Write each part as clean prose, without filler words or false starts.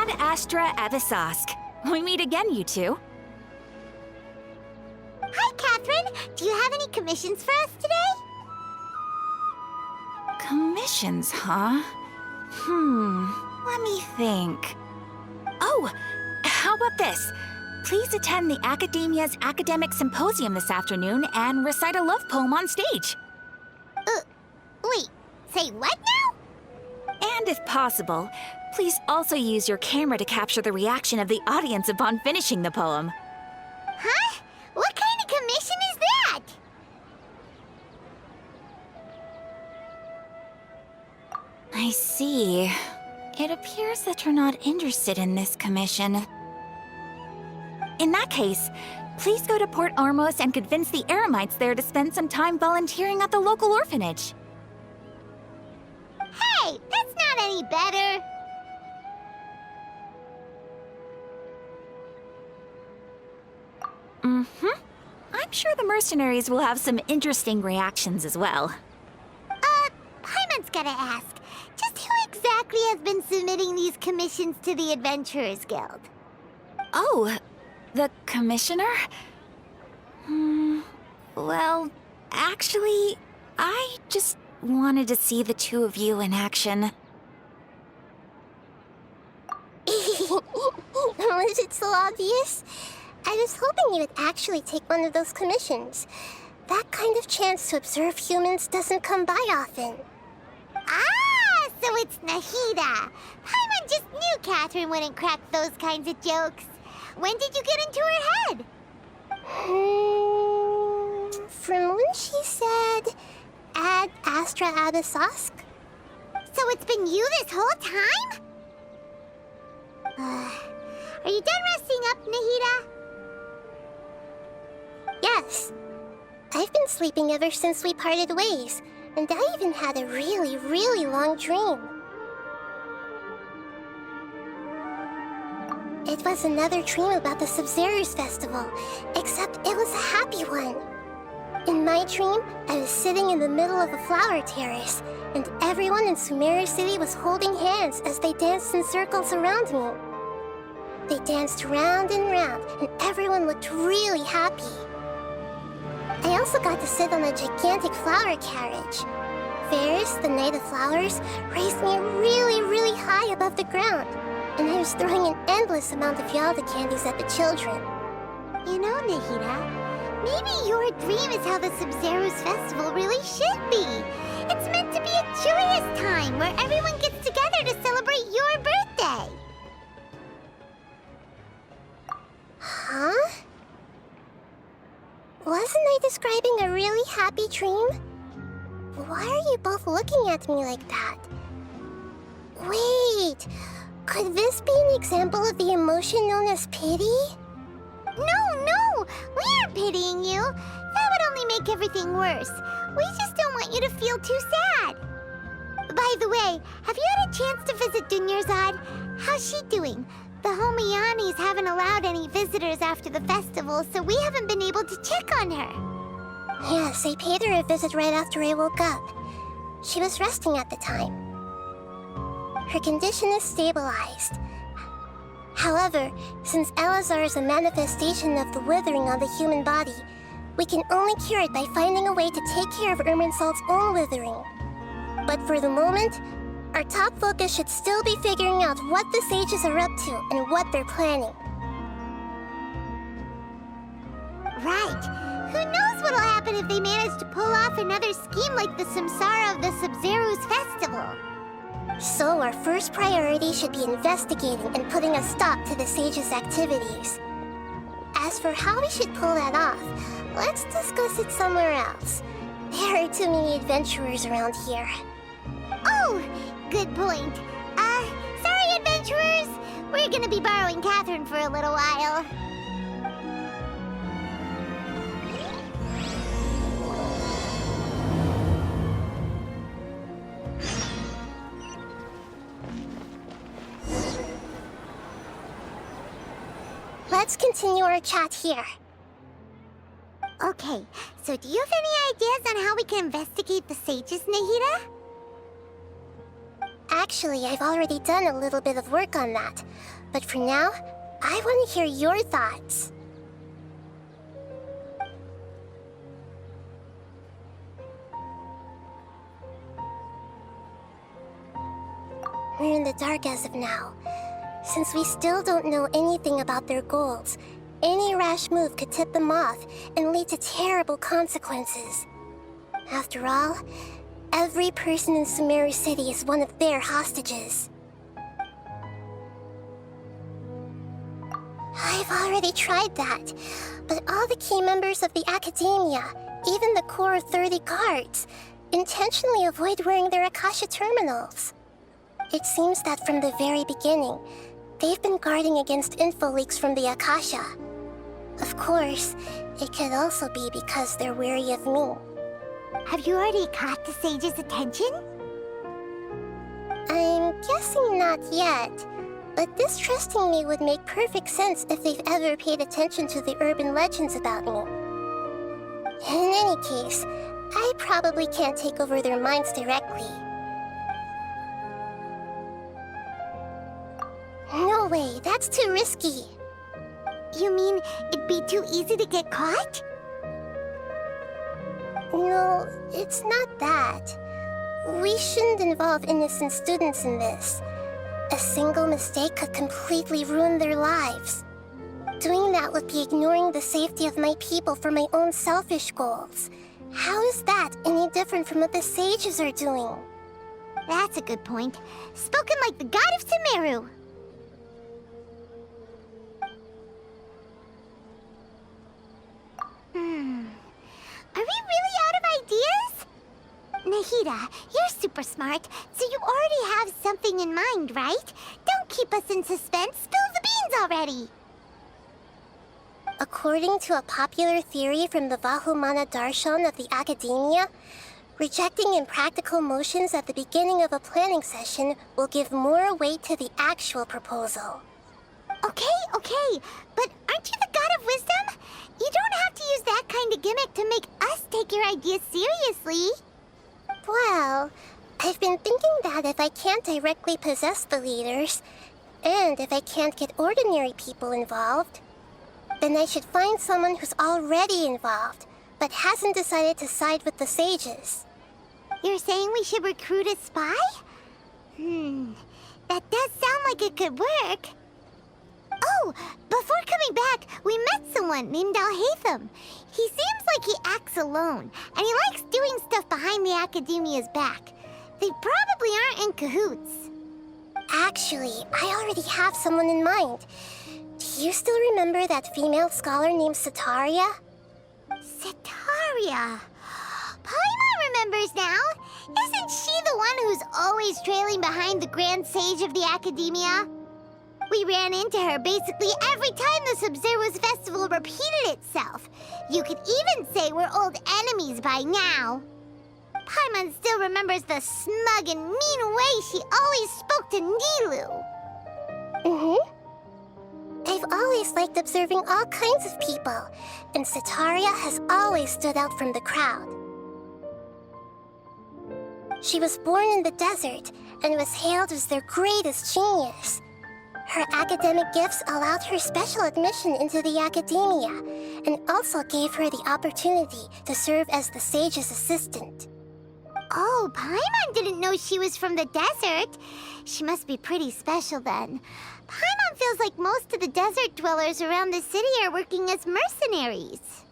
Ad Astra Abyssosque. We meet again, you two. Hi, Catherine. Do you have any commissions for us today? Commissions, huh? Let me think. Oh, how about this? Please attend the Academia's Academic Symposium this afternoon and recite a love poem on stage. Wait, say what now? And if possible, please also use your camera to capture the reaction of the audience upon finishing the poem. Huh? What kind of commission is that? I see. It appears that you're not interested in this commission. In that case, please go to Port Ormos and convince the Eremites there to spend some time volunteering at the local orphanage. Hey, that's not any better. I'm sure the mercenaries will have some interesting reactions as well. Paimon's gotta ask, just who exactly has been submitting these commissions to the Adventurers Guild? Oh, the commissioner? Well, actually, I just wanted to see the two of you in action. Was it so obvious? I was hoping you would actually take one of those commissions. That kind of chance to observe humans doesn't come by often. Ah, so it's Nahida. Paimon just knew Catherine wouldn't crack those kinds of jokes. When did you get into her head? From when she said, Ad Astra Abyssosque. So it's been you this whole time? Are you done resting up, Nahida? Yes. I've been sleeping ever since we parted ways, and I even had a really, really long dream. It was another dream about the Sumeru's festival, except it was a happy one. In my dream, I was sitting in the middle of a flower terrace, and everyone in Sumeru City was holding hands as they danced in circles around me. They danced round and round, and everyone looked really happy. I also got to sit on a gigantic flower carriage. Ferris, the Knight of Flowers, raised me really, really high above the ground, and I was throwing an endless amount of Yalda candies at the children. You know, Nahida, maybe your dream is how the Sumeru's festival really should be. It's meant to be a joyous time where everyone gets together to celebrate your birthday. Huh? Wasn't I describing a really happy dream? Why are you both looking at me like that? Wait, could this be an example of the emotion known as pity? No, we aren't pitying you. That would only make everything worse. We just don't want you to feel too sad. By the way, have you had a chance to visit Dunyarzad? How's she doing? The Homianis haven't allowed any visitors after the festival, so we haven't been able to check on her. Yes, I paid her a visit right after I woke up. She was resting at the time. Her condition is stabilized. However, since Elazar is a manifestation of the withering on the human body, we can only cure it by finding a way to take care of Irminsul's own withering. But for the moment, our top focus should still be figuring out what the sages are up to and what they're planning. Right. Who knows what'll happen if they manage to pull off another scheme like the Samsara of the Sumeru's festival? So our first priority should be investigating and putting a stop to the sages' activities. As for how we should pull that off, let's discuss it somewhere else. There are too many adventurers around here. Oh, good point. Sorry, adventurers. We're gonna be borrowing Catherine for a little while. Let's continue our chat here. Okay, so do you have any ideas on how we can investigate the sages, Nahida? Actually, I've already done a little bit of work on that. But for now, I want to hear your thoughts. We're in the dark as of now. Since we still don't know anything about their goals, any rash move could tip them off and lead to terrible consequences. After all, every person in Sumeru City is one of their hostages. I've already tried that, but all the key members of the Academia, even the core of 30 guards, intentionally avoid wearing their Akasha terminals. It seems that from the very beginning, they've been guarding against info leaks from the Akasha. Of course, it could also be because they're wary of me. Have you already caught the sage's attention? I'm guessing not yet, but distrusting me would make perfect sense if they've ever paid attention to the urban legends about me. In any case, I probably can't take over their minds directly. No way, that's too risky. You mean it'd be too easy to get caught? No, it's not that. We shouldn't involve innocent students in this. A single mistake could completely ruin their lives. Doing that would be ignoring the safety of my people for my own selfish goals. How is that any different from what the sages are doing? That's a good point. Spoken like the god of Sumeru. Are we really out of ideas? Nahida, you're super smart, so you already have something in mind, right? Don't keep us in suspense. Spill the beans already. According to a popular theory from the Vahumana Darshan of the Academia, rejecting impractical motions at the beginning of a planning session will give more weight to the actual proposal. Okay, but aren't you the god of wisdom? You don't have to use that kind of gimmick to make us take your ideas seriously. Well, I've been thinking that if I can't directly possess the leaders, and if I can't get ordinary people involved, then I should find someone who's already involved, but hasn't decided to side with the sages. You're saying we should recruit a spy? That does sound like it could work. Oh, before coming back, we met someone named Alhaitham. He seems like he acts alone, and he likes doing stuff behind the Academia's back. They probably aren't in cahoots. Actually, I already have someone in mind. Do you still remember that female scholar named Sataria? Sataria. Paimon remembers now. Isn't she the one who's always trailing behind the Grand Sage of the Academia? We ran into her basically every time the Sub-Zero's festival repeated itself. You could even say we're old enemies by now. Paimon still remembers the smug and mean way she always spoke to Nilu. I've always liked observing all kinds of people, and Sataria has always stood out from the crowd. She was born in the desert and was hailed as their greatest genius. Her academic gifts allowed her special admission into the Academia, and also gave her the opportunity to serve as the sage's assistant. Oh, Paimon didn't know she was from the desert. She must be pretty special then. Paimon feels like most of the desert dwellers around the city are working as mercenaries.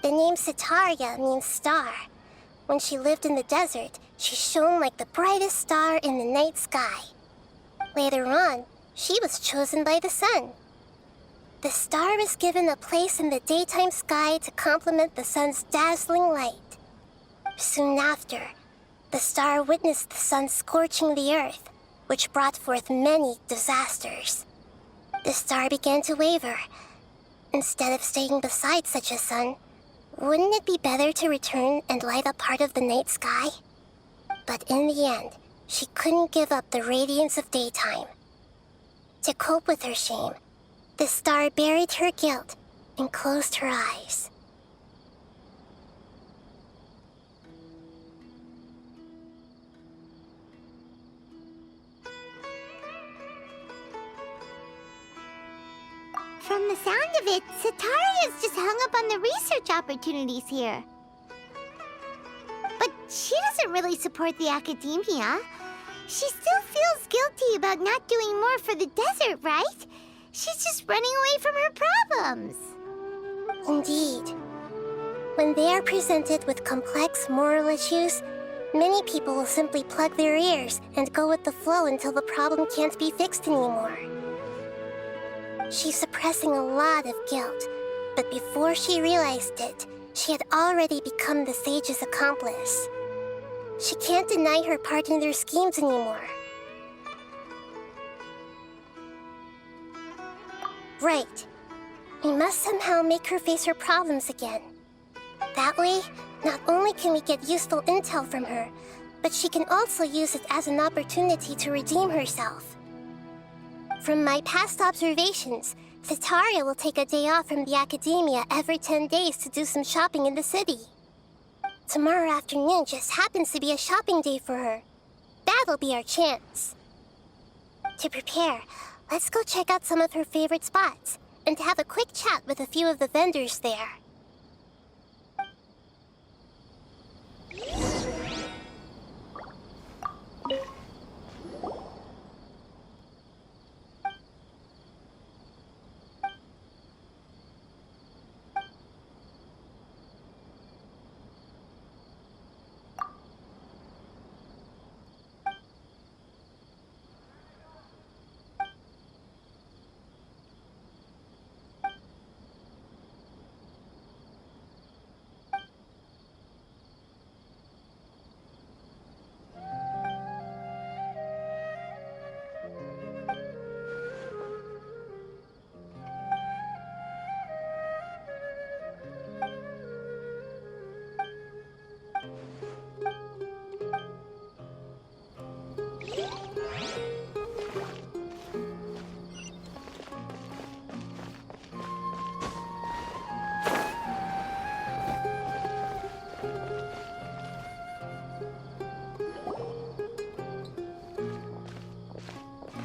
The name Sataria means star. When she lived in the desert, she shone like the brightest star in the night sky. Later on, she was chosen by the sun. The star was given a place in the daytime sky to complement the sun's dazzling light. Soon after, the star witnessed the sun scorching the earth, which brought forth many disasters. The star began to waver. Instead of staying beside such a sun, wouldn't it be better to return and light up part of the night sky? But in the end, she couldn't give up the radiance of daytime. To cope with her shame, the star buried her guilt and closed her eyes. From the sound of it, Sataria's just hung up on the research opportunities here. But she doesn't really support the academia. She still feels guilty about not doing more for the desert, right? She's just running away from her problems. Indeed. When they are presented with complex moral issues, many people will simply plug their ears and go with the flow until the problem can't be fixed anymore. She's suppressing a lot of guilt, but before she realized it, she had already become the sage's accomplice. She can't deny her part in their schemes anymore. Right. We must somehow make her face her problems again. That way, not only can we get useful intel from her, but she can also use it as an opportunity to redeem herself. From my past observations, Sataria will take a day off from the academia every 10 days to do some shopping in the city. Tomorrow afternoon just happens to be a shopping day for her. That'll be our chance. To prepare, let's go check out some of her favorite spots and have a quick chat with a few of the vendors there.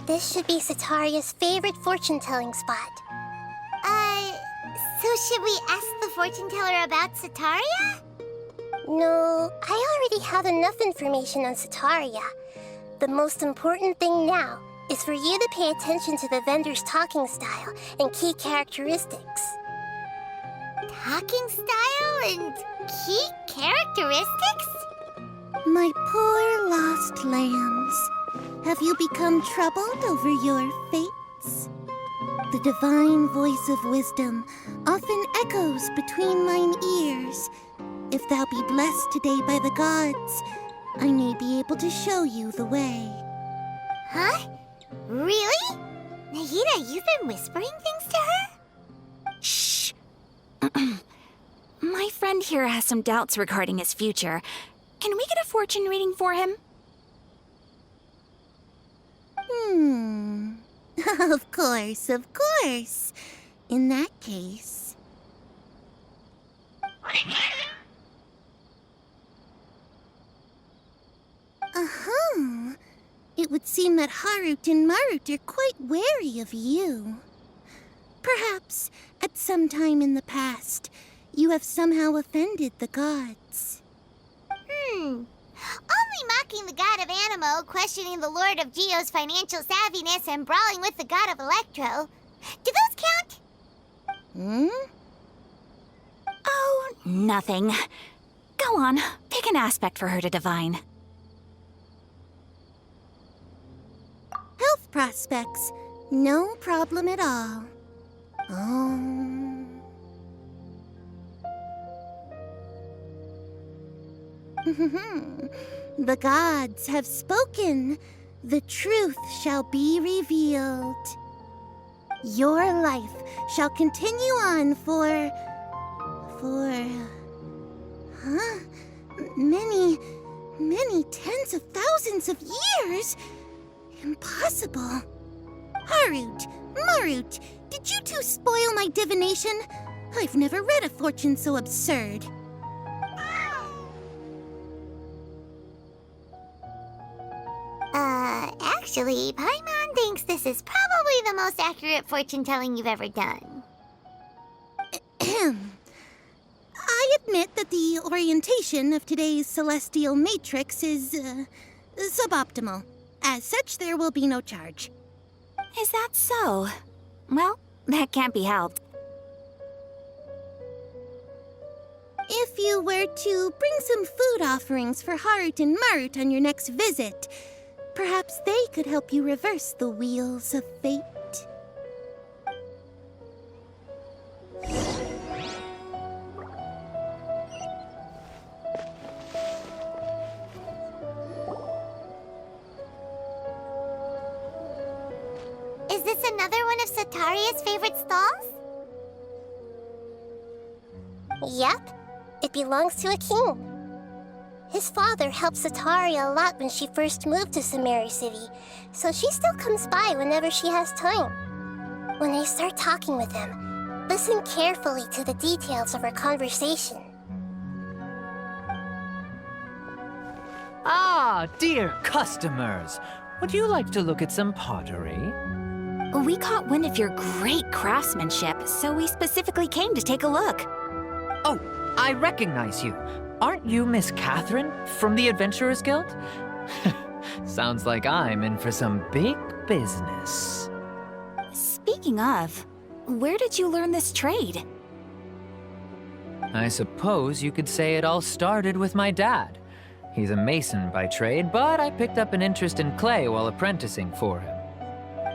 This should be Sataria's favorite fortune-telling spot. So should we ask the fortune teller about Sataria? No, I already have enough information on Sataria. The most important thing now is for you to pay attention to the vendor's talking style and key characteristics. Talking style and key characteristics? My poor lost lambs, have you become troubled over your fates? The divine voice of wisdom often echoes between mine ears. If thou be blessed today by the gods, I may be able to show you the way. Huh? Really? Nahida, you've been whispering things to her? Shh! My friend here has some doubts regarding his future. Can we get a fortune reading for him? Of course, of course. In that case... It would seem that Harut and Marut are quite wary of you. Perhaps, at some time in the past, you have somehow offended the gods. Only mocking the god of Animo, questioning the Lord of Geo's financial savviness, and brawling with the god of Electro. Do those count? Oh, nothing. Go on, pick an aspect for her to divine. Health prospects, no problem at all. The gods have spoken. The truth shall be revealed. Your life shall continue on for many tens of thousands of years. Impossible. Harut, Marut, did you two spoil my divination? I've never read a fortune so absurd. Actually, Paimon thinks this is probably the most accurate fortune telling you've ever done. I admit that the orientation of today's celestial matrix is, suboptimal. As such, there will be no charge. Is that so? Well, that can't be helped. If you were to bring some food offerings for Heart and Mart on your next visit, perhaps they could help you reverse the wheels of fate. Is this another one of Sataria's favorite stalls? Yep, it belongs to a king. His father helped Sataria a lot when she first moved to Sumeru City, so she still comes by whenever she has time. When I start talking with him, listen carefully to the details of our conversation. Ah, dear customers, would you like to look at some pottery? We caught wind of your great craftsmanship, so we specifically came to take a look. Oh, I recognize you. Aren't you Miss Catherine from the Adventurers Guild? Sounds like I'm in for some big business. Speaking of, where did you learn this trade? I suppose you could say it all started with my dad. He's a mason by trade, but I picked up an interest in clay while apprenticing for him.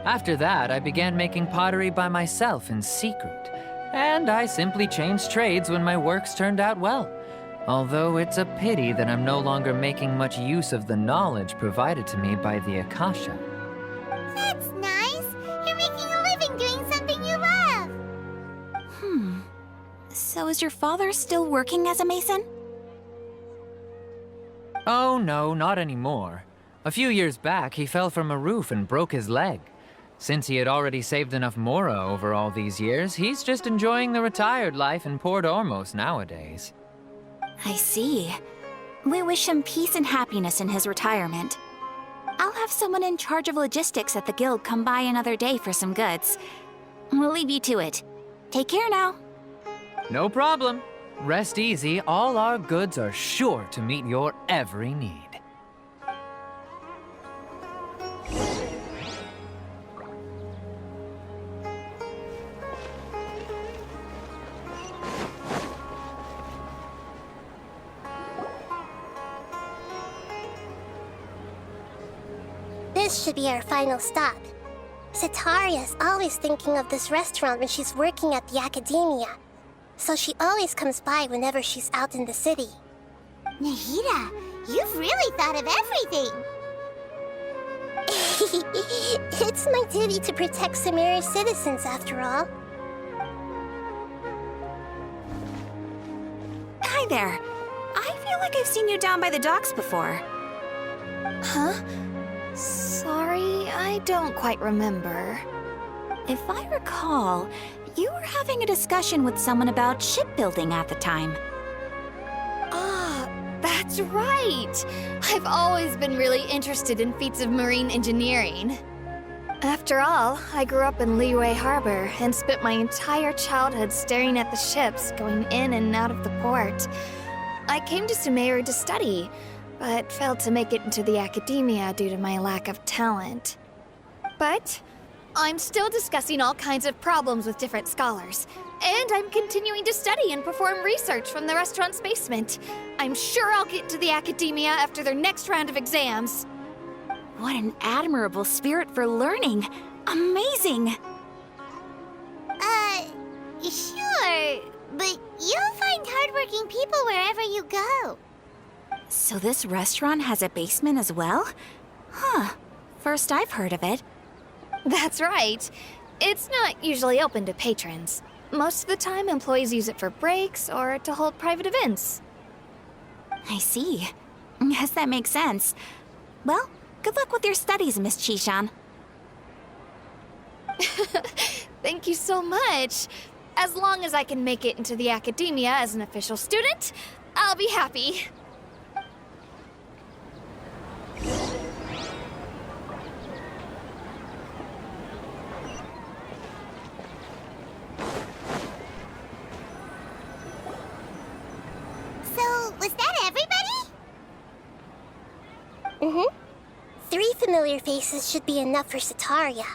After that, I began making pottery by myself in secret, and I simply changed trades when my works turned out well. Although it's a pity that I'm no longer making much use of the knowledge provided to me by the Akasha. That's nice. You're making a living doing something you love. So is your father still working as a mason? Oh no, not anymore. A few years back, he fell from a roof and broke his leg. Since he had already saved enough mora over all these years, he's just enjoying the retired life in Port Ormos nowadays. I see. We wish him peace and happiness in his retirement. I'll have someone in charge of logistics at the guild come by another day for some goods. We'll leave you to it. Take care now. No problem. Rest easy, all our goods are sure to meet your every need. This should be our final stop. Sataria's always thinking of this restaurant when she's working at the academia, so she always comes by whenever she's out in the city. Nahida, you've really thought of everything. It's my duty to protect Sumeru's citizens, after all. Hi there. I feel like I've seen you down by the docks before. Huh? Sorry, I don't quite remember. If I recall, you were having a discussion with someone about shipbuilding at the time. Ah, that's right! I've always been really interested in feats of marine engineering. After all, I grew up in Liyue Harbor and spent my entire childhood staring at the ships going in and out of the port. I came to Sumeru to study, but failed to make it into the academia due to my lack of talent. But I'm still discussing all kinds of problems with different scholars, and I'm continuing to study and perform research from the restaurant's basement. I'm sure I'll get to the academia after their next round of exams. What an admirable spirit for learning. Amazing! Sure, but you'll find hardworking people wherever you go. So this restaurant has a basement as well? Huh. First I've heard of it. That's right. It's not usually open to patrons. Most of the time, employees use it for breaks or to hold private events. I see. Yes, that makes sense. Well, good luck with your studies, Miss Chishan. Thank you so much. As long as I can make it into the academia as an official student, I'll be happy. familiar faces should be enough for Sataria.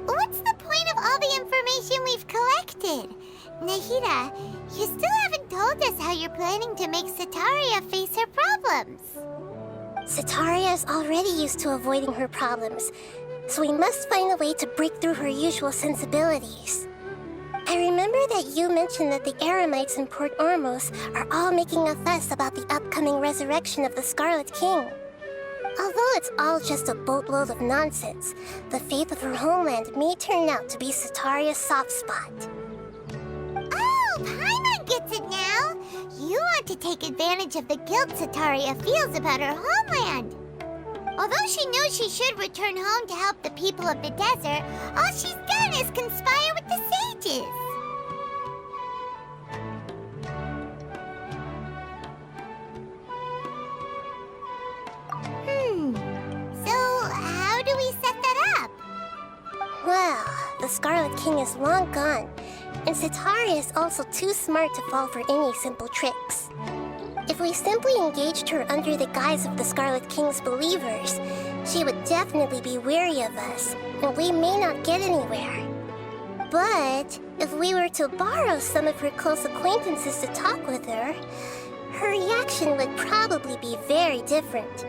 What's the point of all the information we've collected? Nahida, you still haven't told us how you're planning to make Sataria face her problems. Sataria is already used to avoiding her problems, so we must find a way to break through her usual sensibilities. I remember that you mentioned that the Eremites in Port Ormos are all making a fuss about the upcoming resurrection of the Scarlet King. Although it's all just a boatload of nonsense, the faith of her homeland may turn out to be Sataria's soft spot. Oh, Paimon gets it now! You want to take advantage of the guilt Sataria feels about her homeland. Although she knows she should return home to help the people of the desert, all she's done is conspire with the sages. So how do we set that up? Well, the Scarlet King is long gone, and Sataria is also too smart to fall for any simple tricks. If we simply engaged her under the guise of the Scarlet King's believers, she would definitely be wary of us, and we may not get anywhere. But if we were to borrow some of her close acquaintances to talk with her, her reaction would probably be very different.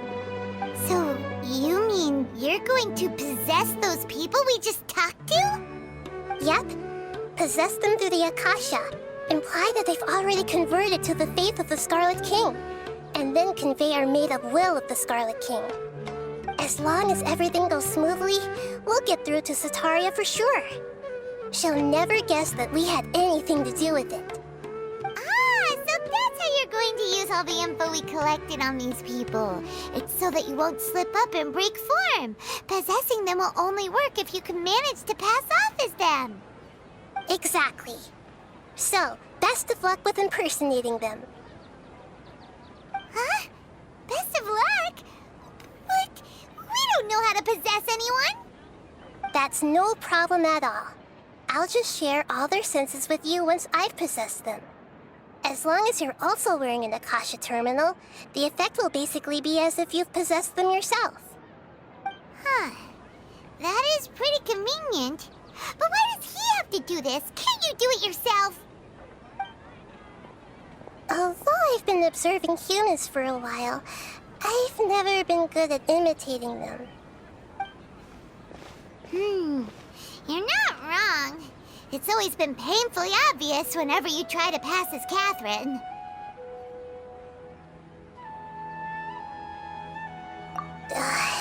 So, you mean you're going to possess those people we just talked to? Yep. Possess them through the Akasha. Imply that they've already converted to the faith of the Scarlet King, and then convey our made-up will of the Scarlet King. As long as everything goes smoothly, we'll get through to Sataria for sure. She'll never guess that we had anything to do with it. So that's how you're going to use all the info we collected on these people. It's so that you won't slip up and break form. Possessing them will only work if you can manage to pass off as them. Exactly. So, best of luck with impersonating them. Huh? Best of luck? But we don't know how to possess anyone. That's no problem at all. I'll just share all their senses with you once I've possessed them. As long as you're also wearing an Akasha terminal, the effect will basically be as if you've possessed them yourself. Huh. That is pretty convenient. But why does he have to do this? Can't you do it yourself? Although I've been observing humans for a while, I've never been good at imitating them. You're not wrong. It's always been painfully obvious whenever you try to pass as Catherine.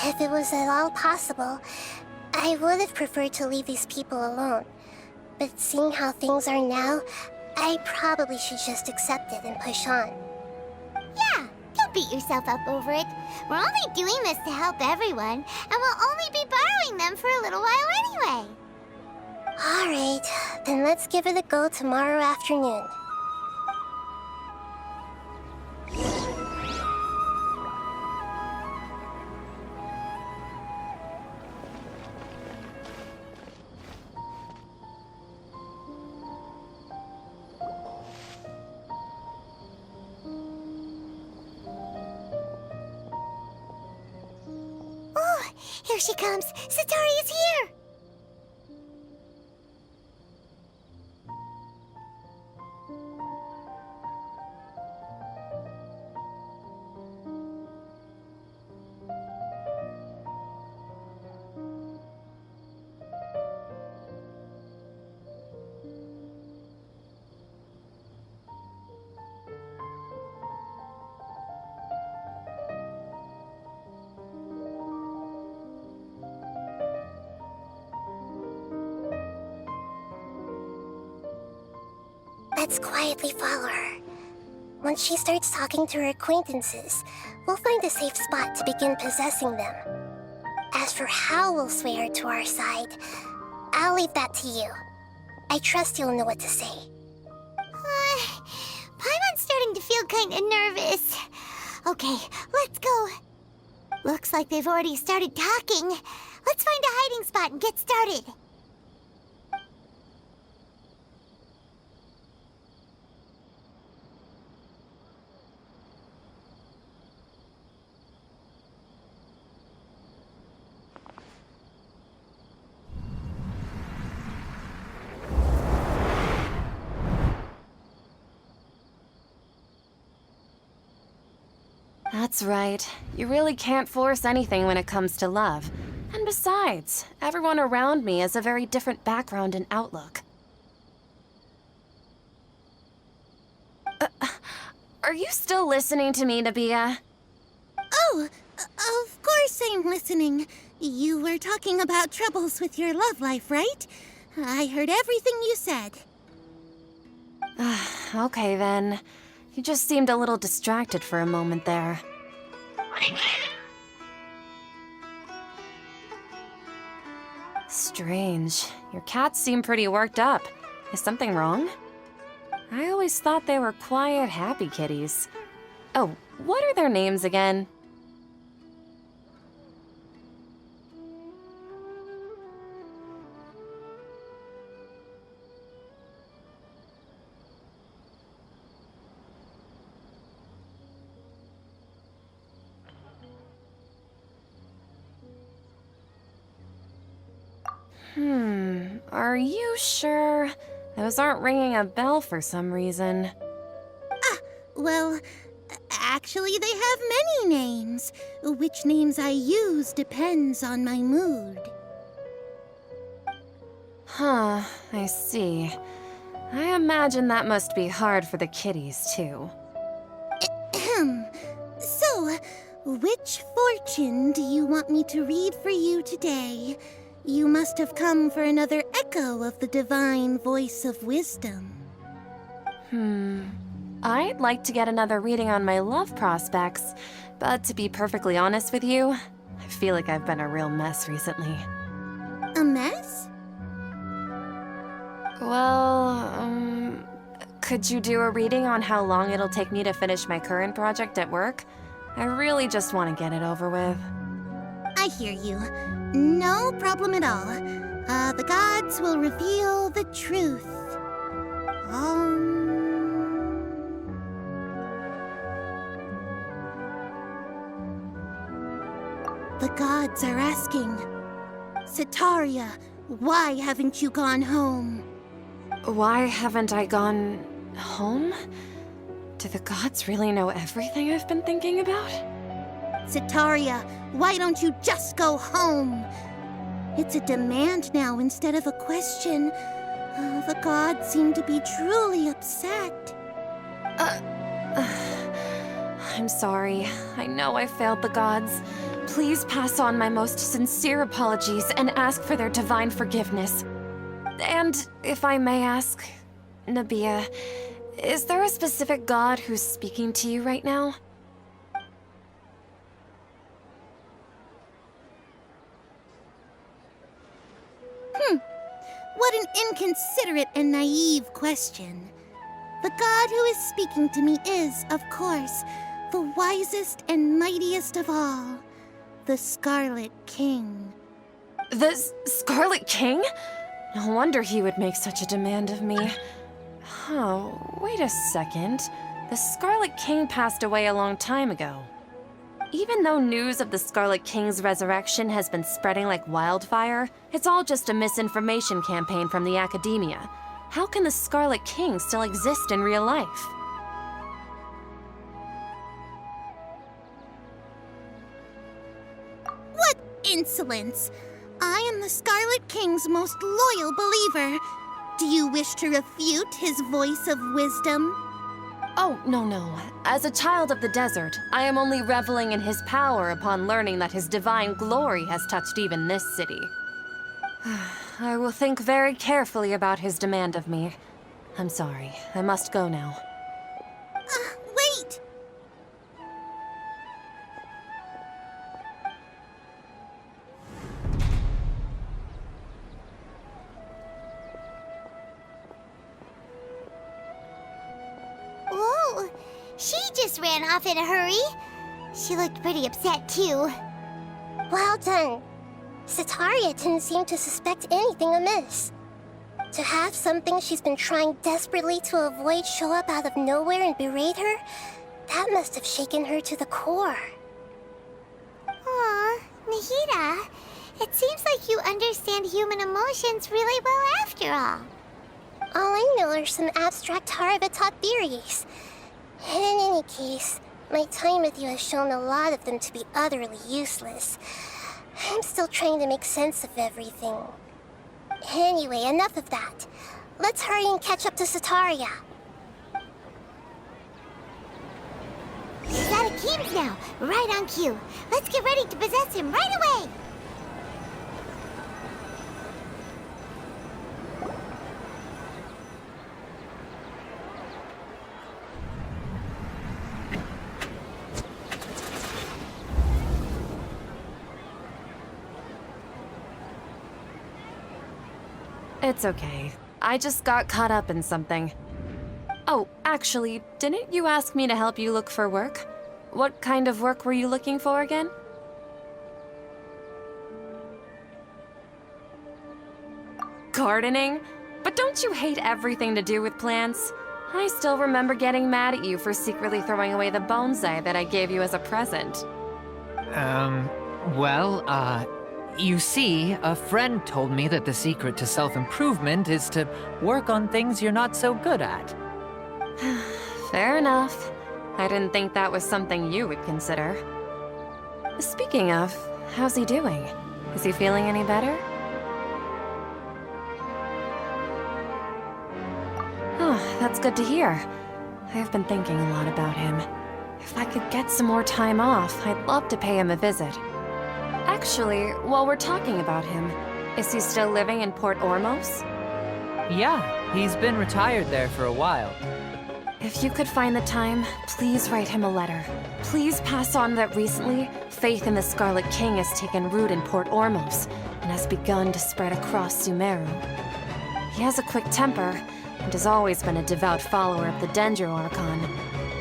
If it was at all possible, I would have preferred to leave these people alone. But seeing how things are now, I probably should just accept it and push on. Yeah, don't beat yourself up over it. We're only doing this to help everyone, and we'll only be borrowing them for a little while anyway. Alright, then let's give it a go tomorrow afternoon. Oh, here she comes. Sataria's here. Let's quietly follow her. Once she starts talking to her acquaintances, we'll find a safe spot to begin possessing them. As for how we'll sway her to our side, I'll leave that to you. I trust you'll know what to say. Paimon's starting to feel kinda nervous. Okay, let's go. Looks like they've already started talking. Let's find a hiding spot and get started. That's right. You really can't force anything when it comes to love. And besides, everyone around me has a very different background and outlook. Are you still listening to me, Nabia? Oh, of course I'm listening. You were talking about troubles with your love life, right? I heard everything you said. Okay then. You just seemed a little distracted for a moment there. Strange. Your cats seem pretty worked up. Is something wrong? I always thought they were quiet, happy kitties. Oh, what are their names again? Are you sure? Those aren't ringing a bell for some reason. Well, actually they have many names. Which names I use depends on my mood. Huh, I see. I imagine that must be hard for the kitties, too. So, which fortune do you want me to read for you today? You must have come for another echo of the divine voice of wisdom. I'd like to get another reading on my love prospects, but to be perfectly honest with you, I feel like I've been a real mess recently. A mess? Well, could you do a reading on how long it'll take me to finish my current project at work? I really just want to get it over with. I hear you. No problem at all. The gods will reveal the truth. The gods are asking, Setaria, why haven't you gone home? Why haven't I gone home? Do the gods really know everything I've been thinking about? Setaria, why don't you just go home? It's a demand now instead of a question. The gods seem to be truly upset. I'm sorry. I know I failed the gods. Please pass on my most sincere apologies and ask for their divine forgiveness. And if I may ask, Nabia, is there a specific god who's speaking to you right now? What an inconsiderate and naive question. The god who is speaking to me is, of course, the wisest and mightiest of all, the Scarlet King. The Scarlet King? No wonder he would make such a demand of me. Oh, wait a second. The Scarlet King passed away a long time ago. Even though news of the Scarlet King's resurrection has been spreading like wildfire, it's all just a misinformation campaign from the academia. How can the Scarlet King still exist in real life? What insolence! I am the Scarlet King's most loyal believer. Do you wish to refute his voice of wisdom? Oh, no. As a child of the desert, I am only reveling in his power upon learning that his divine glory has touched even this city. I will think very carefully about his demand of me. I'm sorry. I must go now. Wait! Whoa! She just ran off in a hurry. She looked pretty upset, too. Well done. Setaria didn't seem to suspect anything amiss. To have something she's been trying desperately to avoid show up out of nowhere and berate her, that must have shaken her to the core. Aw, Nahida, it seems like you understand human emotions really well after all. All I know are some abstract Harava taught theories. And in any case, My time with you has shown a lot of them to be utterly useless. I'm still trying to make sense of everything. Anyway, enough of that. Let's hurry and catch up to Sataria. He's out of games now, right on cue. Let's get ready to possess him right away! It's okay. I just got caught up in something. Oh, actually, didn't you ask me to help you look for work? What kind of work were you looking for again? Gardening? But don't you hate everything to do with plants? I still remember getting mad at you for secretly throwing away the bonsai that I gave you as a present. You see, a friend told me that the secret to self-improvement is to work on things you're not so good at. Fair enough. I didn't think that was something you would consider. Speaking of, how's he doing? Is he feeling any better? Oh, that's good to hear. I've been thinking a lot about him. If I could get some more time off, I'd love to pay him a visit. Actually, while we're talking about him, is he still living in Port Ormos? Yeah, he's been retired there for a while. If you could find the time, please write him a letter. Please pass on that recently, faith in the Scarlet King has taken root in Port Ormos and has begun to spread across Sumeru. He has a quick temper and has always been a devout follower of the Dendro Archon.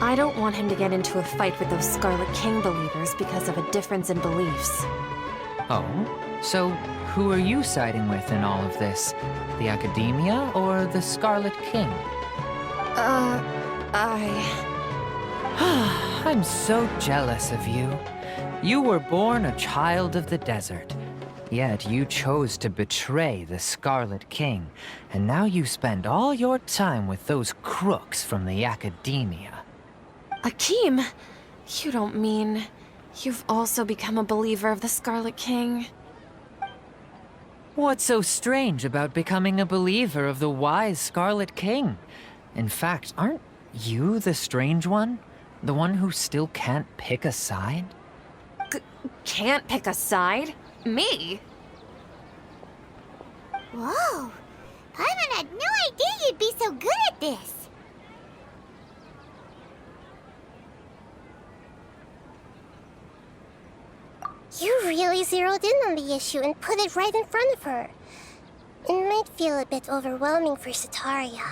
I don't want him to get into a fight with those Scarlet King believers because of a difference in beliefs. Oh? So, who are you siding with in all of this? The Academia or the Scarlet King? I'm so jealous of you. You were born a child of the desert. Yet you chose to betray the Scarlet King, and now you spend all your time with those crooks from the Academia. Akeem, you don't mean you've also become a believer of the Scarlet King? What's so strange about becoming a believer of the wise Scarlet King? In fact, aren't you the strange one? The one who still can't pick a side? Can't pick a side? Me? Whoa! Paimon had no idea you'd be so good at this! You really zeroed in on the issue and put it right in front of her. It might feel a bit overwhelming for Sataria.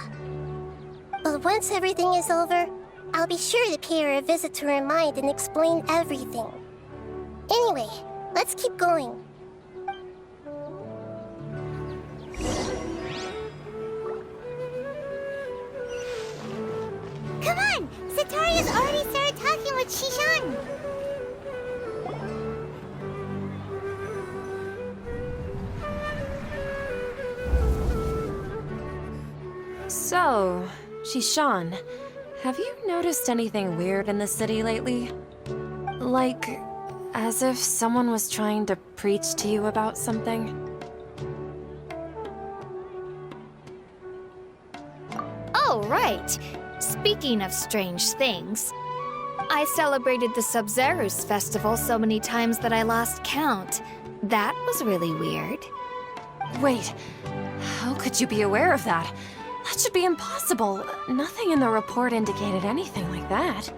But once everything is over, I'll be sure to pay her a visit to her mind and explain everything. Anyway, let's keep going. Come on! Sataria's already started talking with Shishan! So, Shishan, have you noticed anything weird in the city lately? Like, as if someone was trying to preach to you about something? Oh, right. Speaking of strange things, I celebrated the Sub-Zerus festival so many times that I lost count. That was really weird. Wait, how could you be aware of that? That should be impossible. Nothing in the report indicated anything like that.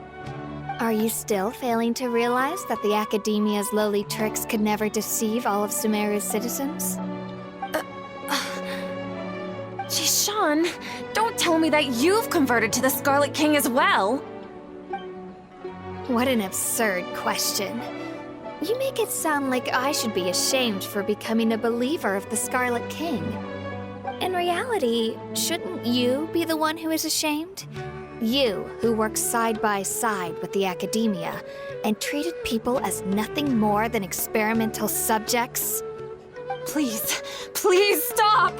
Are you still failing to realize that the Academia's lowly tricks could never deceive all of Sumeru's citizens? Jishan, don't tell me that you've converted to the Scarlet King as well! What an absurd question. You make it sound like I should be ashamed for becoming a believer of the Scarlet King. In reality, shouldn't you be the one who is ashamed? You, who works side by side with the Academia and treated people as nothing more than experimental subjects? Please, please stop!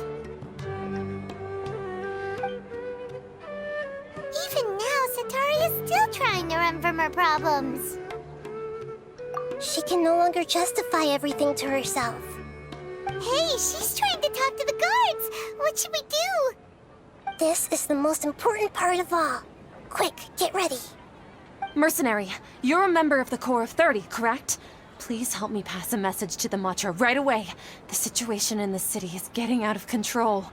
Even now, Sataria is still trying to run from her problems. She can no longer justify everything to herself. Hey, she's trying to talk to the guards. What should we do? This is the most important part of all. Quick, get ready. Mercenary, you're a member of the Corps of 30, correct? Please help me pass a message to the Matcha right away. The situation in the city is getting out of control.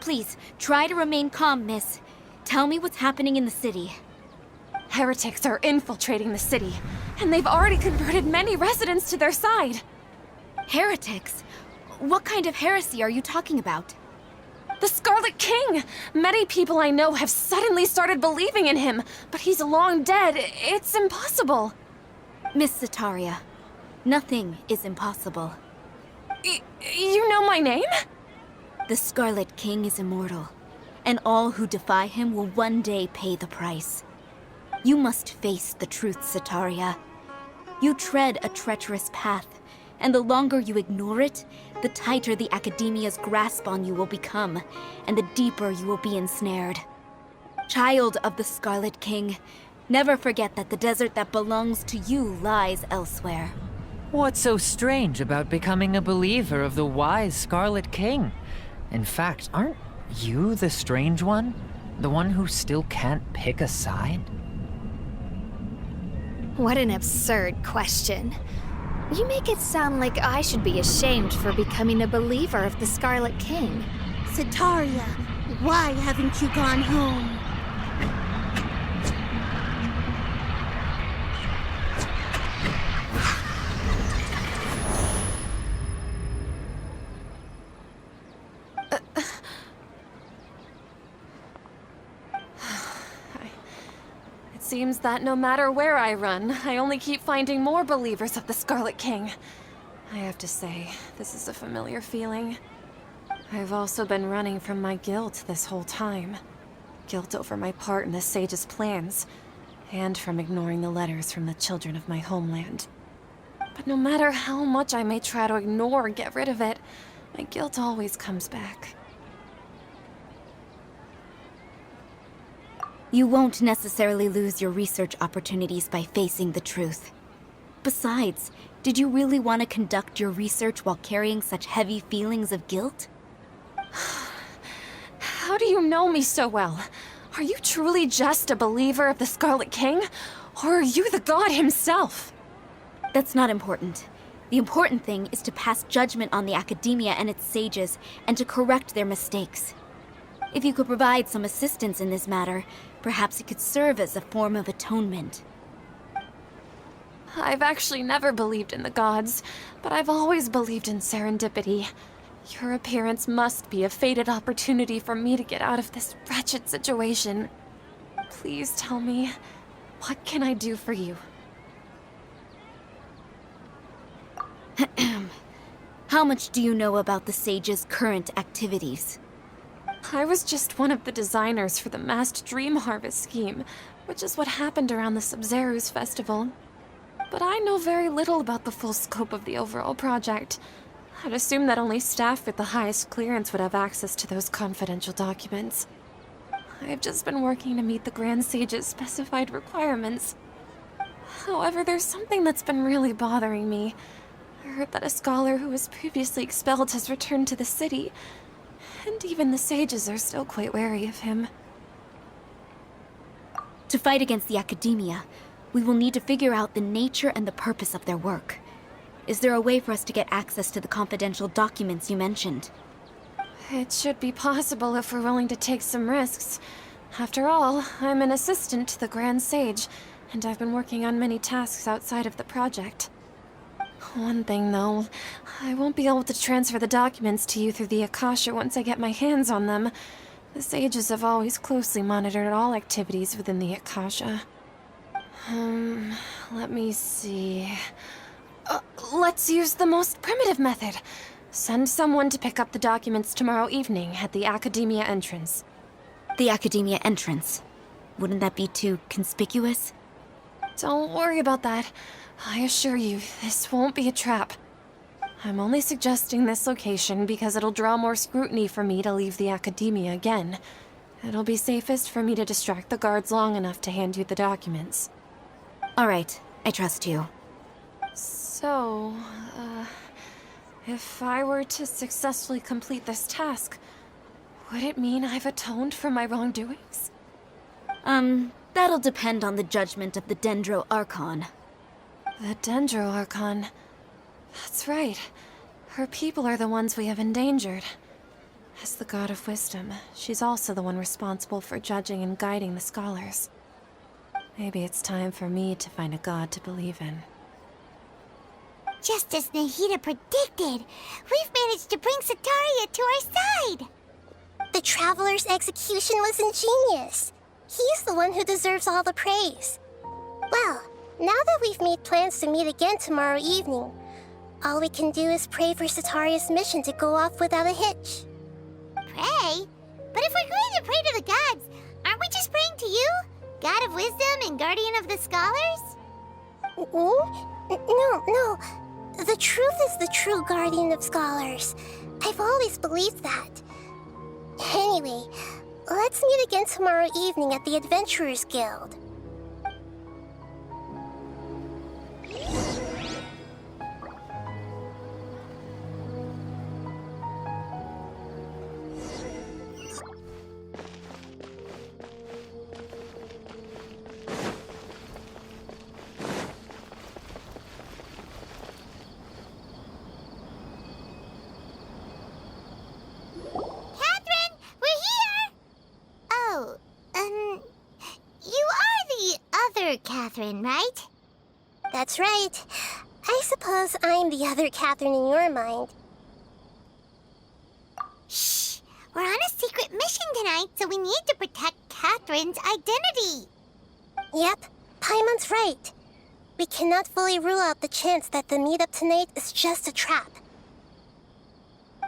Please, try to remain calm, miss. Tell me what's happening in the city. Heretics are infiltrating the city, and they've already converted many residents to their side. Heretics? What kind of heresy are you talking about? The Scarlet King! Many people I know have suddenly started believing in him, but he's long dead. It's impossible. Miss Sataria, nothing is impossible. You know my name? The Scarlet King is immortal, and all who defy him will one day pay the price. You must face the truth, Sataria. You tread a treacherous path, and the longer you ignore it, the tighter the Academia's grasp on you will become, and the deeper you will be ensnared. Child of the Scarlet King, never forget that the desert that belongs to you lies elsewhere. What's so strange about becoming a believer of the wise Scarlet King? In fact, aren't you the strange one? The one who still can't pick a side? What an absurd question. You make it sound like I should be ashamed for becoming a believer of the Scarlet King. Sataria, why haven't you gone home? It seems that no matter where I run, I only keep finding more believers of the Scarlet King. I have to say, this is a familiar feeling. I've also been running from my guilt this whole time. Guilt over my part in the Sage's plans, and from ignoring the letters from the children of my homeland. But no matter how much I may try to ignore or get rid of it, my guilt always comes back. You won't necessarily lose your research opportunities by facing the truth. Besides, did you really want to conduct your research while carrying such heavy feelings of guilt? How do you know me so well? Are you truly just a believer of the Scarlet King? Or are you the god himself? That's not important. The important thing is to pass judgment on the Academia and its sages, and to correct their mistakes. If you could provide some assistance in this matter, perhaps it could serve as a form of atonement. I've actually never believed in the gods, but I've always believed in serendipity. Your appearance must be a fated opportunity for me to get out of this wretched situation. Please tell me, what can I do for you? How much do you know about the sage's current activities? I was just one of the designers for the masked dream harvest scheme, which is what happened around the Sumeru's festival. But I know very little about the full scope of the overall project. I'd assume that only staff with the highest clearance would have access to those confidential documents. I've just been working to meet the Grand Sage's specified requirements. However, there's something that's been really bothering me. I heard that a scholar who was previously expelled has returned to the city, and even the sages are still quite wary of him. To fight against the Academia, we will need to figure out the nature and the purpose of their work. Is there a way for us to get access to the confidential documents you mentioned? It should be possible if we're willing to take some risks. After all, I'm an assistant to the Grand Sage, and I've been working on many tasks outside of the project. One thing, though, I won't be able to transfer the documents to you through the Akasha once I get my hands on them. The sages have always closely monitored all activities within the Akasha. Let me see... let's use the most primitive method. Send someone to pick up the documents tomorrow evening at the Academia entrance. The Academia entrance. Wouldn't that be too conspicuous? Don't worry about that. I assure you, this won't be a trap. I'm only suggesting this location because it'll draw more scrutiny for me to leave the Academia again. It'll be safest for me to distract the guards long enough to hand you the documents. All right, I trust you. So, if I were to successfully complete this task, would it mean I've atoned for my wrongdoings? That'll depend on the judgment of the Dendro Archon. The Dendro Archon. That's right. Her people are the ones we have endangered. As the God of Wisdom, she's also the one responsible for judging and guiding the scholars. Maybe it's time for me to find a god to believe in. Just as Nahida predicted, we've managed to bring Sataria to our side! The Traveler's execution was ingenious. He's the one who deserves all the praise. Well, now that we've made plans to meet again tomorrow evening, all we can do is pray for Sataria's mission to go off without a hitch. Pray? But if we're going to pray to the gods, aren't we just praying to you? God of Wisdom and Guardian of the Scholars? No. The truth is the true Guardian of Scholars. I've always believed that. Anyway, let's meet again tomorrow evening at the Adventurers Guild. Catherine, right? That's right. I suppose I'm the other Catherine in your mind. Shh! We're on a secret mission tonight, so we need to protect Catherine's identity. Yep, Paimon's right. We cannot fully rule out the chance that the meetup tonight is just a trap.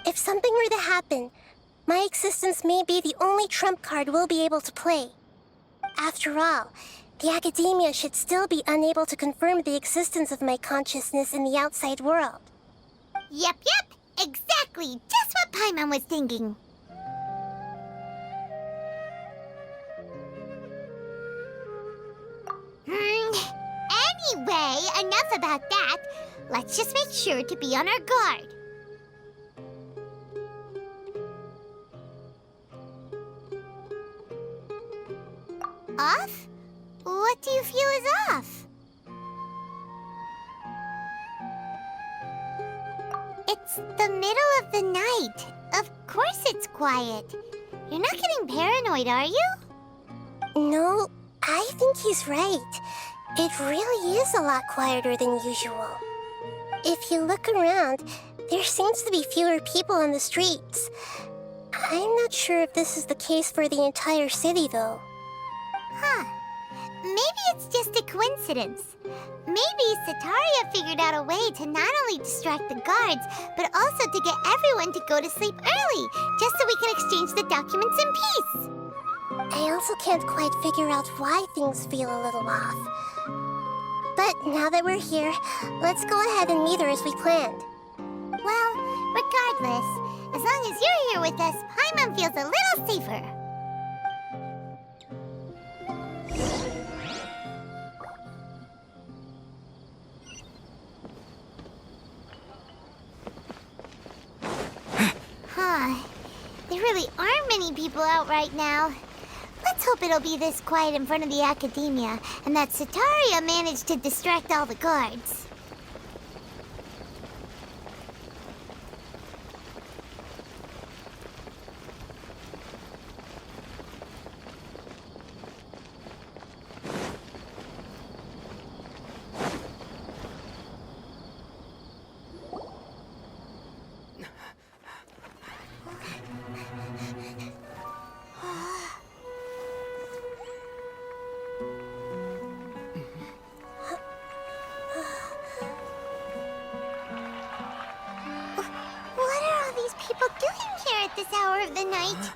If something were to happen, my existence may be the only trump card we'll be able to play. After all, the Academia should still be unable to confirm the existence of my consciousness in the outside world. Yep, exactly, just what Paimon was thinking. Anyway, enough about that. Let's just make sure to be on our guard. Off? What do you feel is off? It's the middle of the night. Of course it's quiet. You're not getting paranoid, are you? No, I think he's right. It really is a lot quieter than usual. If you look around, there seems to be fewer people on the streets. I'm not sure if this is the case for the entire city, though. Huh. Maybe it's just a coincidence. Maybe Sataria figured out a way to not only distract the guards, but also to get everyone to go to sleep early, just so we can exchange the documents in peace. I also can't quite figure out why things feel a little off. But now that we're here, let's go ahead and meet her as we planned. Well, regardless, as long as you're here with us, Paimon feels a little safer. There really aren't many people out right now. Let's hope it'll be this quiet in front of the Academia, and that Sataria managed to distract all the guards. This hour of the night.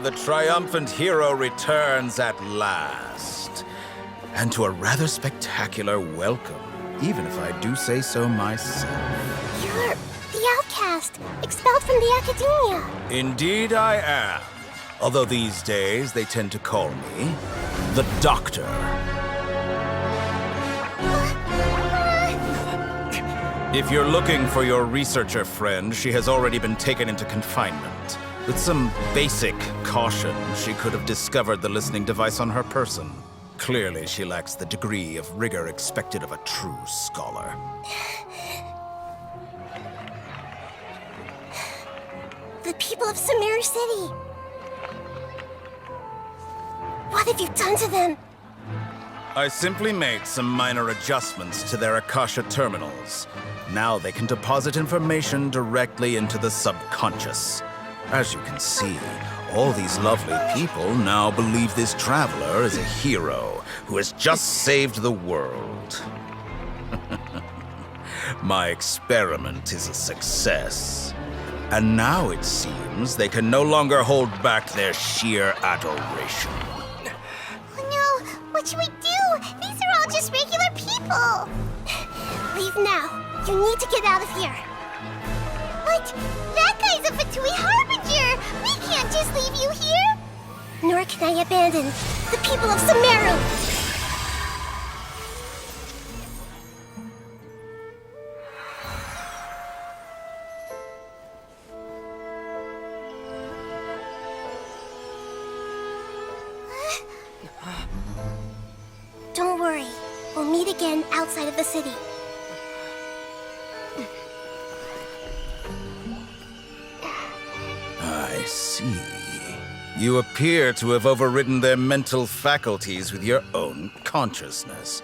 The triumphant hero returns at last. And to a rather spectacular welcome, even if I do say so myself. You're the outcast. outcast, expelled from the academia. Indeed I am. Although these days they tend to call me the Doctor. If you're looking for your researcher friend, she has already been taken into confinement. With some basic caution, she could have discovered the listening device on her person. Clearly, she lacks the degree of rigor expected of a true scholar. The people of Sumeru City. What have you done to them? I simply made some minor adjustments to their Akasha terminals. Now they can deposit information directly into the subconscious. As you can see, all these lovely people now believe this traveler is a hero who has just saved the world. My experiment is a success. And now it seems they can no longer hold back their sheer adoration. Oh no, what should we do? These are all just regular people. Leave now. You need to get out of here. But that guy's a Fatui Harbinger. We can't just leave you here. Nor can I abandon the people of Sumeru. Don't worry. We'll meet again outside of the city. I see. You appear to have overridden their mental faculties with your own consciousness.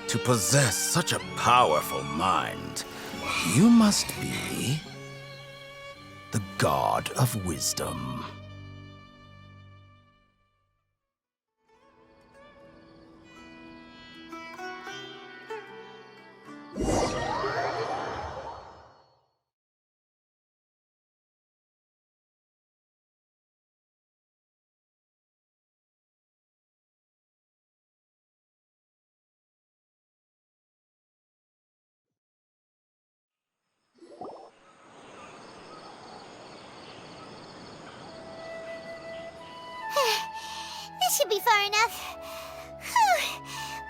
To possess such a powerful mind, you must be the god of wisdom. This should be far enough. Whew.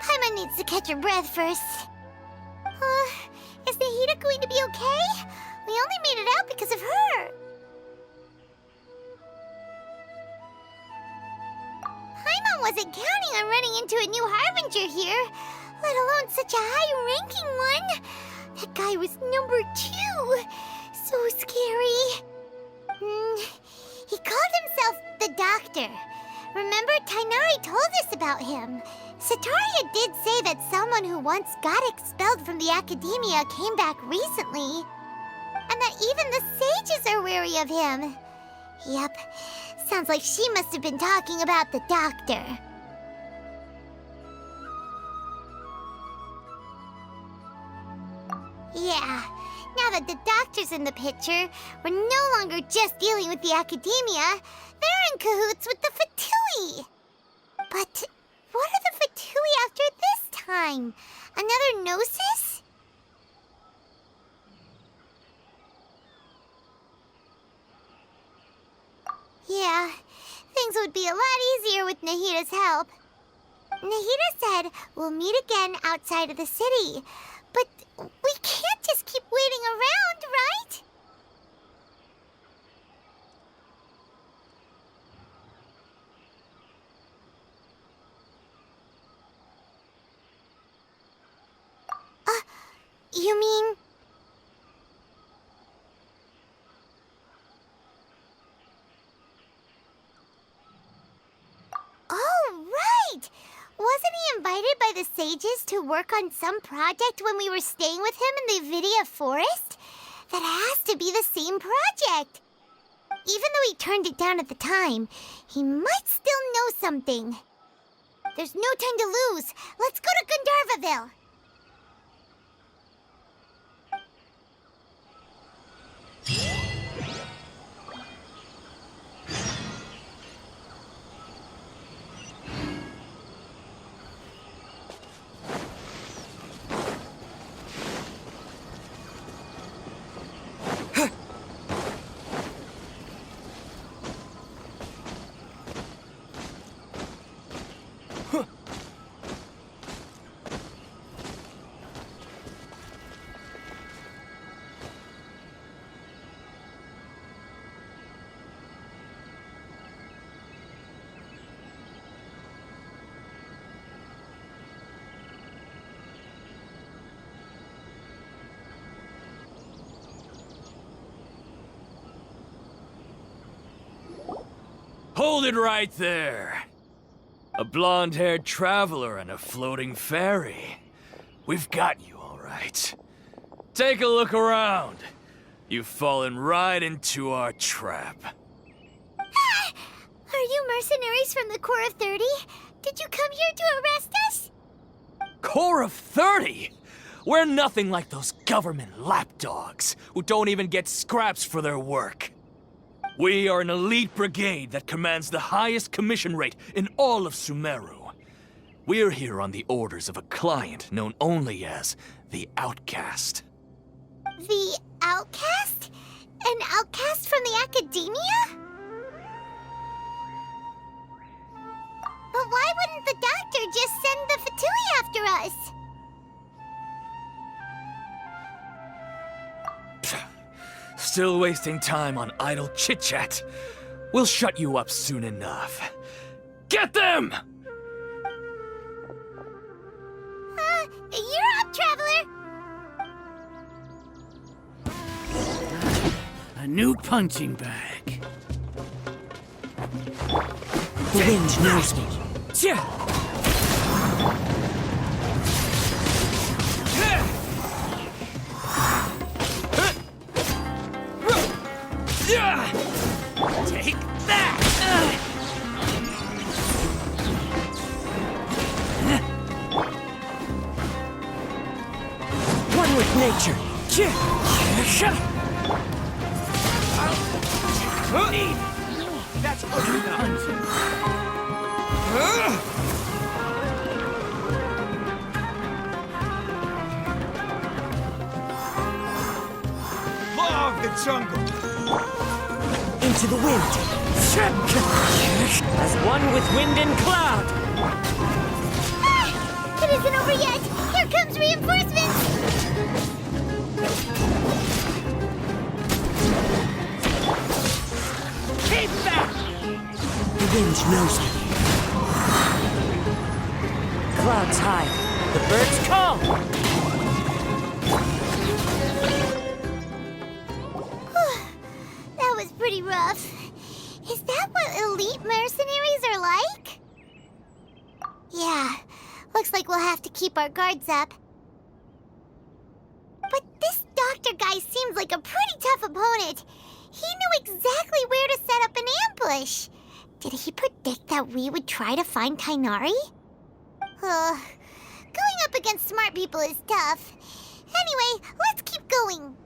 Paimon needs to catch her breath first. Is Nahida going to be okay? We only made it out because of her. Paimon wasn't counting on running into a new Harbinger here, let alone such a high-ranking one. That guy was number 2. So scary. He called himself the Doctor. Remember, Tainari told us about him. Sataria did say that someone who once got expelled from the academia came back recently. And that even the sages are wary of him. Yep, sounds like she must have been talking about the Doctor. Yeah, now that the Doctor's in the picture, we're no longer just dealing with the academia. They're in cahoots with the Fatui. But what are the Fatui after this time? Another Gnosis? Yeah, things would be a lot easier with Nahida's help. Nahida said we'll meet again outside of the city. But we can't just keep waiting around, right? You mean... Oh, right! Wasn't he invited by the sages to work on some project when we were staying with him in the Avidia Forest? That has to be the same project. Even though he turned it down at the time, he might still know something. There's no time to lose. Let's go to Gandharvaville. Hold it right there. A blonde-haired traveler and a floating fairy. We've got you, all right. Take a look around. You've fallen right into our trap. Are you mercenaries from the Corps of 30? Did you come here to arrest us? Corps of 30? We're nothing like those government lapdogs who don't even get scraps for their work. We are an elite brigade that commands the highest commission rate in all of Sumeru. We're here on the orders of a client known only as the Outcast. The outcast? An outcast from the academia? But why wouldn't the doctor just send the Fatui after us? Still wasting time on idle chit-chat. We'll shut you up soon enough. Get them! You're up, traveler! A new punching bag. The wind knows me. Take that! One with nature. That's punching. Law of the jungle. Into the wind. As one with wind and cloud. It isn't over yet! Here comes reinforcements! Keep back! The wind knows me. Clouds high. The birds call. That was pretty rough. Is that what elite mercenaries are like? Yeah, looks like we'll have to keep our guards up. But this doctor guy seems like a pretty tough opponent. He knew exactly where to set up an ambush. Did he predict that we would try to find Tainari? Going up against smart people is tough. Anyway, let's keep going.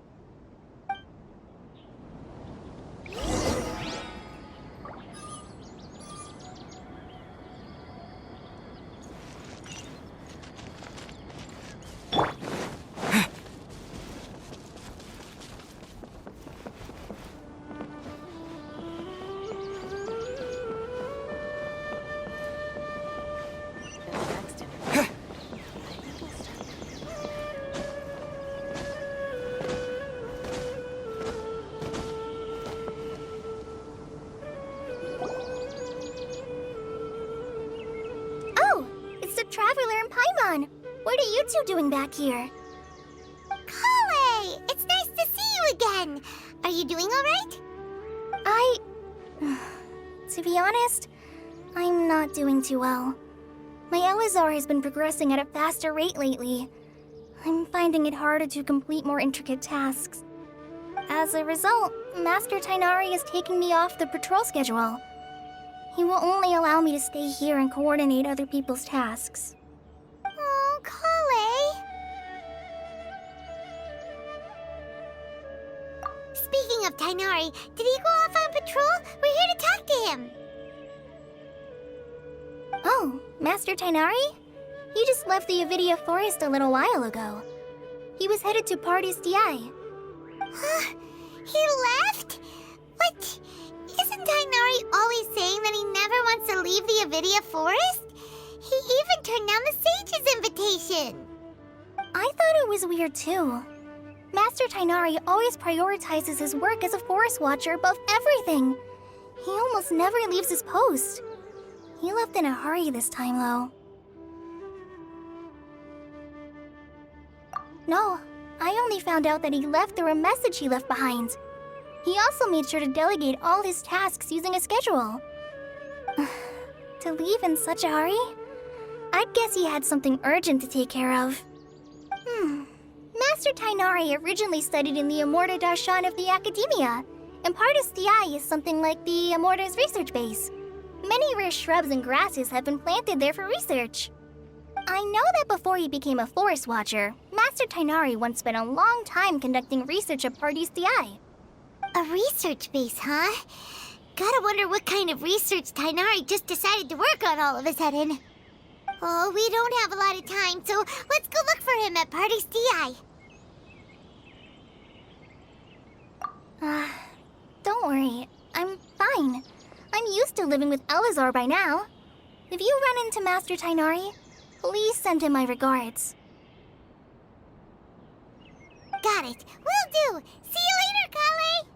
Traveler and Paimon, what are you two doing back here? Kale! It's nice to see you again! Are you doing alright? To be honest, I'm not doing too well. My Elazar has been progressing at a faster rate lately. I'm finding it harder to complete more intricate tasks. As a result, Master Tainari is taking me off the patrol schedule. He will only allow me to stay here and coordinate other people's tasks. Oh, Kale. Speaking of Tainari, did he go off on patrol? We're here to talk to him. Oh, Master Tainari? He just left the Avidia Forest a little while ago. He was headed to Party's DI. He left? What? Isn't Tainari always saying that he never wants to leave the Avidia Forest? He even turned down the Sage's invitation. I thought it was weird too. Master Tainari always prioritizes his work as a forest watcher above everything. He almost never leaves his post. He left in a hurry this time, though. No, I only found out that he left through a message he left behind. He also made sure to delegate all his tasks using a schedule. To leave in such a hurry? I'd guess he had something urgent to take care of. Master Tainari originally studied in the Immorta Darshan of the Academia, and Pardis Eye is something like the Immorta's research base. Many rare shrubs and grasses have been planted there for research. I know that before he became a forest watcher, Master Tainari once spent a long time conducting research at Pardis Eye. A research base, huh? Gotta wonder what kind of research Tainari just decided to work on all of a sudden. Oh, we don't have a lot of time, so let's go look for him at Party's DI. Don't worry, I'm fine. I'm used to living with Elazar by now. If you run into Master Tainari, please send him my regards. Got it. Will do. See you later, Kale.